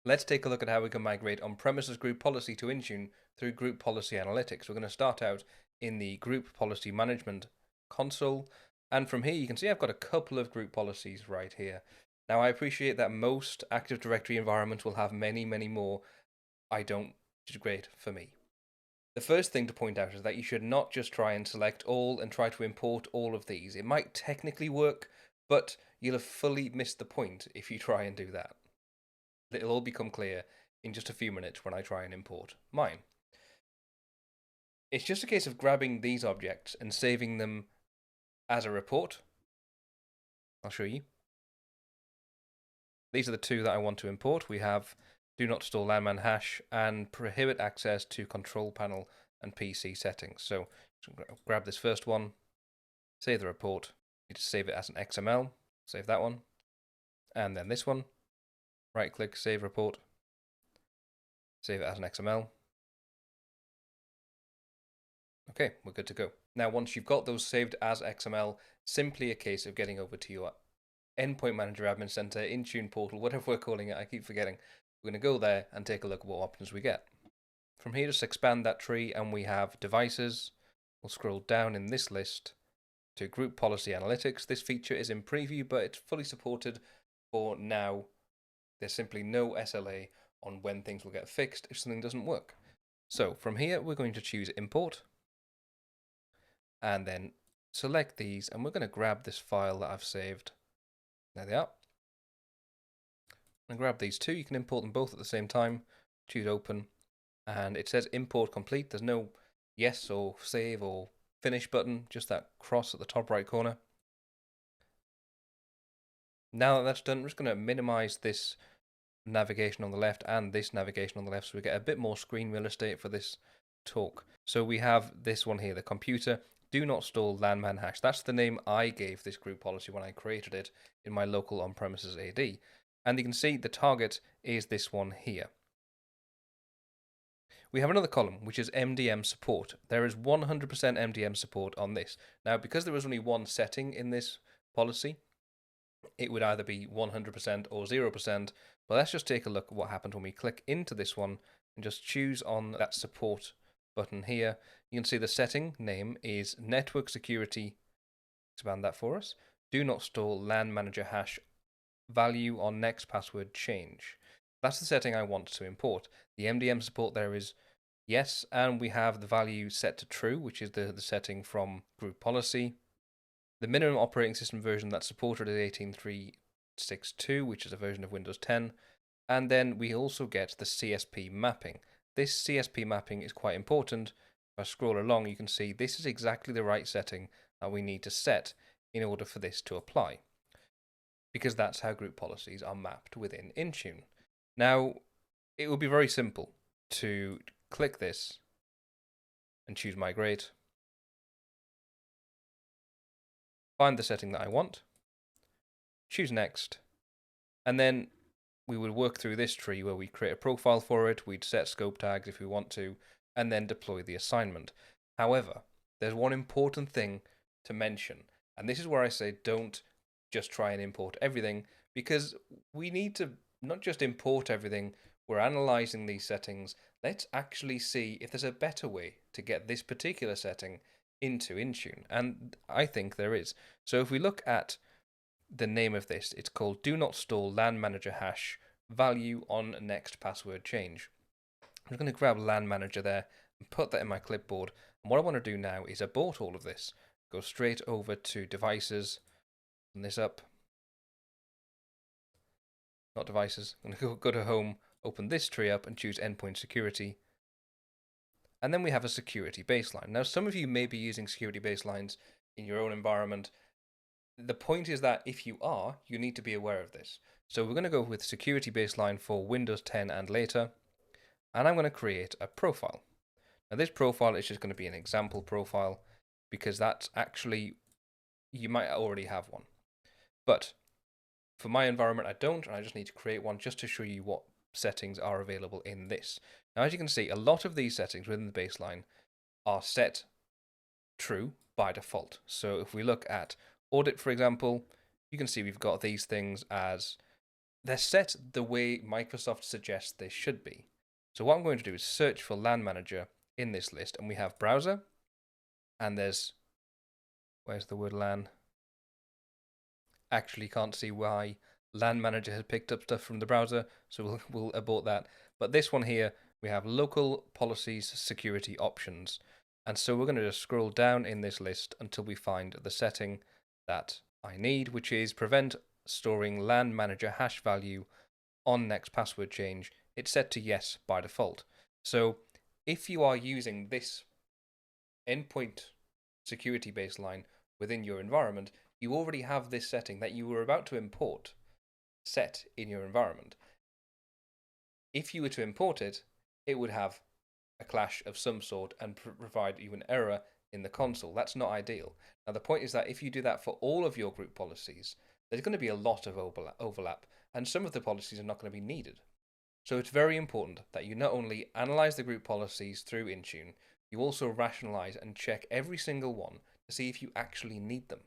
Let's take a look at how we can migrate on-premises group policy to Intune through Group Policy Analytics. We're going to start out in the Group Policy Management console, and from here you can see I've got a couple of group policies right here. Now I appreciate that most Active Directory environments will have many more. I don't, which is great for me. The first thing to point out is that you should not just try and select all and try to import all of these. It might technically work, but you'll have fully missed the point if you try and do that. It'll all become clear in just a few minutes when I try and import mine. It's just a case of grabbing these objects and saving them as a report. I'll show you. These are the two that I want to import. We have do not store landman hash and prohibit access to control panel and PC settings. So grab this first one, save the report. You need to save it as an XML. Save that one. And then this one. Right click, save report, save it as an XML. Okay, we're good to go. Now, once you've got those saved as XML, simply a case of getting over to your Endpoint Manager Admin Center, Intune portal, whatever we're calling it, I keep forgetting. We're going to go there and take a look at what options we get. From here, just expand that tree and we have devices. We'll scroll down in this list to Group Policy Analytics. This feature is in preview, but it's fully supported for now. There's simply no SLA on when things will get fixed if something doesn't work. So from here, we're going to choose import and then select these, and we're going to grab this file that I've saved. There they are. And grab these two. You can import them both at the same time. Choose open, and it says import complete. There's no yes or save or finish button, just that cross at the top right corner. Now that that's done, we're just going to minimize this navigation on the left and this navigation on the left so we get a bit more screen real estate for this talk. So we have this one here, the computer do not store landman hash. That's the name I gave this group policy when I created it in my local on-premises AD. And you can see the target is this one here. We have another column, which is MDM support. There is 100% MDM support on this. Now, because there was only one setting in this policy, it would either be 100% or 0%, but let's just take a look at what happened when we click into this one and just choose on that support button here. You can see the setting name is network security. Expand that for us. Do not store LAN manager hash value on next password change. That's the setting I want to import. The MDM support there is yes, and we have the value set to true, which is the setting from group policy. The minimum operating system version that's supported is 18.362, which is a version of Windows 10. And then we also get the CSP mapping. This CSP mapping is quite important. If I scroll along, you can see this is exactly the right setting that we need to set in order for this to apply, because that's how group policies are mapped within Intune. Now, it will be very simple to click this and choose Migrate. Find the setting that I want, choose Next, and then we would work through this tree where we create a profile for it, we'd set scope tags if we want to, and then deploy the assignment. However, there's one important thing to mention, and this is where I say don't just try and import everything, because we need to not just import everything, we're analyzing these settings. Let's actually see if there's a better way to get this particular setting into Intune, and I think there is. So if we look at the name of this, it's called do not store LAN manager hash value on next password change. I'm just going to grab LAN manager there and put that in my clipboard, and what I want to do now is abort all of this, go straight over to devices, open this up, not devices, I'm going to go to home, open this tree up and choose endpoint security. And then we have a security baseline. Now, some of you may be using security baselines in your own environment. The point is that if you are, you need to be aware of this. So we're going to go with security baseline for Windows 10 and later. And I'm going to create a profile. Now, this profile is just going to be an example profile because that's actually, you might already have one. But for my environment, I don't, and I just need to create one just to show you what settings are available in this. Now, as you can see, a lot of these settings within the baseline are set true by default. So if we look at audit, for example, you can see we've got these things as they're set the way Microsoft suggests they should be. So what I'm going to do is search for LAN manager in this list, and we have browser, and where's the word LAN? Actually can't see why LAN manager has picked up stuff from the browser, so we'll abort that. But this one here, we have local policies security options. And so we're going to just scroll down in this list until we find the setting that I need, which is prevent storing LAN manager hash value on next password change. It's set to yes by default. So if you are using this endpoint security baseline within your environment, you already have this setting that you were about to import set in your environment. If you were to import it, it would have a clash of some sort and provide you an error in the console. That's not ideal. Now, the point is that if you do that for all of your group policies, there's going to be a lot of overlap, and some of the policies are not going to be needed. So it's very important that you not only analyze the group policies through Intune, you also rationalize and check every single one to see if you actually need them.